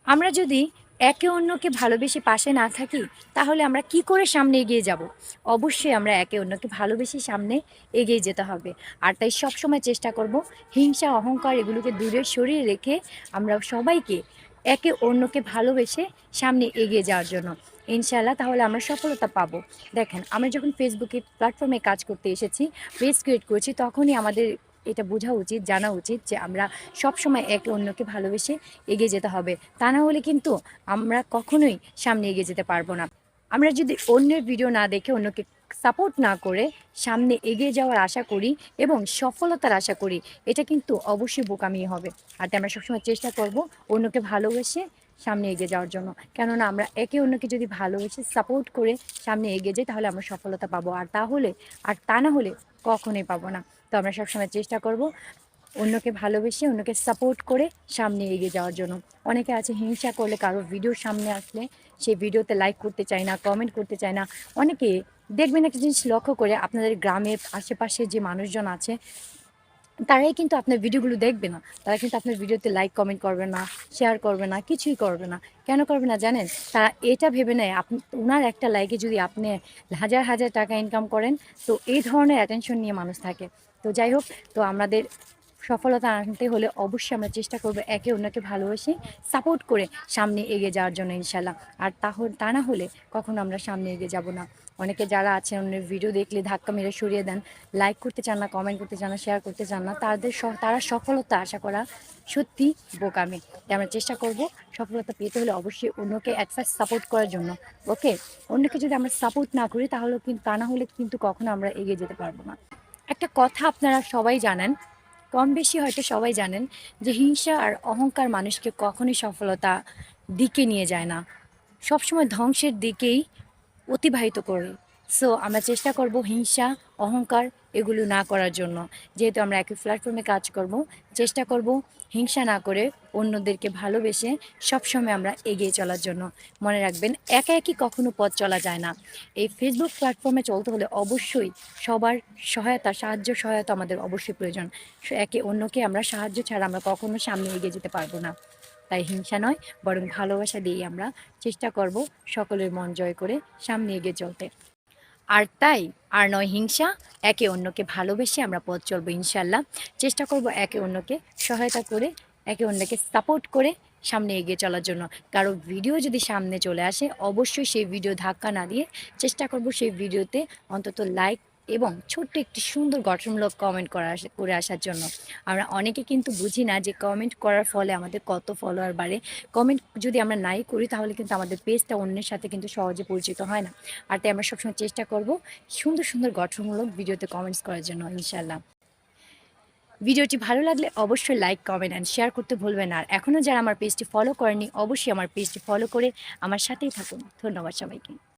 আমরা যদি একে অন্যকে ভালোবেসে পাশে না থাকি তাহলে আমরা কি করে সামনে এগিয়ে যাব? অবশ্যই আমরা একে অন্যকে ভালোবেসে সামনে এগিয়ে যেতে হবে। আর তাই সবসময় চেষ্টা করব হিংসা, অহংকার এগুলোকে দূরে সরিয়ে রেখে আমরা সবাইকে একে অন্যকে ভালোবেসে সামনে এগিয়ে যাওয়ার জন্য। ইনশাআল্লাহ তাহলে আমরা সফলতা পাবো। দেখেন, আমরা যখন ফেসবুকে প্ল্যাটফর্মে কাজ করতে এসেছি, পেজ ক্রিয়েট করেছি, তখনই আমাদের এটা বোঝা উচিত, জানা উচিত যে আমরা সবসময় একে অন্যকে ভালোবেসে এগিয়ে যেতে হবে। তা না হলে কিন্তু আমরা কখনোই সামনে এগিয়ে যেতে পারবো না। আমরা যদি অন্যের ভিডিও না দেখে অন্যকে সাপোর্ট না করে সামনে এগিয়ে যাওয়ার আশা করি এবং সফলতার আশা করি, এটা কিন্তু অবশ্যই বোকামি হবে। আর তাই আমরা সবসময় চেষ্টা করব অন্যকে ভালোবেসে সামনে এগিয়ে যাওয়ার জন্য। কেননা আমরা একে অন্যকে যদি ভালোবেসে সাপোর্ট করে সামনে এগিয়ে যাই তাহলে আমরা সফলতা পাবো। আর তা না হলে কখনোই পাবো না। তো আমরা সবসময় চেষ্টা করব অন্যকে ভালোবেসে অন্যকে সাপোর্ট করে সামনে এগিয়ে যাওয়ার জন্য। অনেকে আছে হিংসা করলে, কারো ভিডিওর সামনে আসলে সেই ভিডিওতে লাইক করতে চায় না, কমেন্ট করতে চায় না। অনেকে দেখবেন একটা জিনিস লক্ষ্য করে, আপনাদের গ্রামের আশেপাশে যে মানুষজন আছে তারাই কিন্তু আপনার ভিডিওগুলো দেখবে না। তারা কিন্তু আপনার ভিডিওতে লাইক কমেন্ট করবে না, শেয়ার করবে না, কিছুই করবে না। কেন করবে না জানেন? তারা এটা ভেবে নেয় উনার একটা লাইকে যদি আপনি হাজার হাজার টাকা ইনকাম করেন, তো এই ধরনের অ্যাটেনশন নিয়ে মানুষ থাকে। তো যাই হোক, তো আমাদের সফলতা আনতে হলে অবশ্যই আমরা চেষ্টা করব একে অন্যকে ভালোবেসে সাপোর্ট করে সামনে এগিয়ে যাওয়ার জন্য ইনশাল্লাহ। আর তা না হলে কখনো আমরা সামনে এগিয়ে যাব না। অনেকে যারা আছেন অন্যের ভিডিও দেখলে ধাক্কা মেরে সরিয়ে দেন, লাইক করতে চান না, কমেন্ট করতে চান না, শেয়ার করতে চান না, তারা সফলতা আশা করা সত্যি বোকামি। তাই আমরা চেষ্টা করব সফলতা পেতে হলে অবশ্যই অন্যকে অ্যাট ফার্স্ট সাপোর্ট করার জন্য। ওকে, অন্যকে যদি আমরা সাপোর্ট না করি তাহলে কিন্তু, তা না হলে কিন্তু কখনো আমরা এগিয়ে যেতে পারবো না। একটা কথা আপনারা সবাই জানেন, কম বেশি হয়তো সবাই জানেন, যে হিংসা আর অহংকার মানুষকে কখনোই সফলতা দিকে নিয়ে যায় না, সবসময় ধ্বংসের দিকেই অতিবাহিত করে। সো আমরা চেষ্টা করব হিংসা, অহংকার এগুলো না করার জন্য। যেহেতু আমরা একই প্ল্যাটফর্মে কাজ করব, চেষ্টা করব হিংসা না করে অন্যদেরকে ভালোবেসে সবসময় আমরা এগিয়ে চলার জন্য। মনে রাখবেন, একা একই কখনো পথ চলা যায় না। এই ফেসবুক প্ল্যাটফর্মে চলতে হলে অবশ্যই সবার সাহায্য সহায়তা আমাদের অবশ্যই প্রয়োজন। একে অন্যকে আমরা সাহায্য ছাড়া আমরা কখনো সামনে এগিয়ে যেতে পারবো না। তাই হিংসা নয়, বরং ভালোবাসা দিয়েই আমরা চেষ্টা করব সকলের মন জয় করে সামনে এগিয়ে চলতে। আর তাই আর নয় হিংসা, একে অন্যকে ভালোবেসে আমরা পথ চলবো ইনশাল্লাহ। চেষ্টা করব একে অন্যকে সহায়তা করে, একে অন্যকে সাপোর্ট করে সামনে এগিয়ে চলার জন্য। কারো ভিডিও যদি সামনে চলে আসে, অবশ্যই সেই ভিডিও ধাক্কা না দিয়ে চেষ্টা করব সেই ভিডিওতে অন্তত লাইক এবং ছোট্ট একটি সুন্দর গঠনমূলক কমেন্ট করে আসার জন্য। আমরা অনেকে কিন্তু বুঝি না যে কমেন্ট করার ফলে আমাদের কত ফলোয়ার বাড়ে। কমেন্ট যদি আমরা নাই করি তাহলে কিন্তু আমাদের পেজটা অন্যের সাথে কিন্তু সহজে পরিচিত হয় না। আর তাই আমরা সবসময় চেষ্টা করব সুন্দর সুন্দর গঠনমূলক ভিডিওতে কমেন্টস করার জন্য ইনশাল্লাহ। ভিডিওটি ভালো লাগলে অবশ্যই লাইক, কমেন্ট অ্যান্ড শেয়ার করতে ভুলবেন না। আর এখনও যারা আমার পেজটি ফলো করেনি, অবশ্যই আমার পেজটি ফলো করে আমার সাথেই থাকুন। ধন্যবাদ সবাইকে।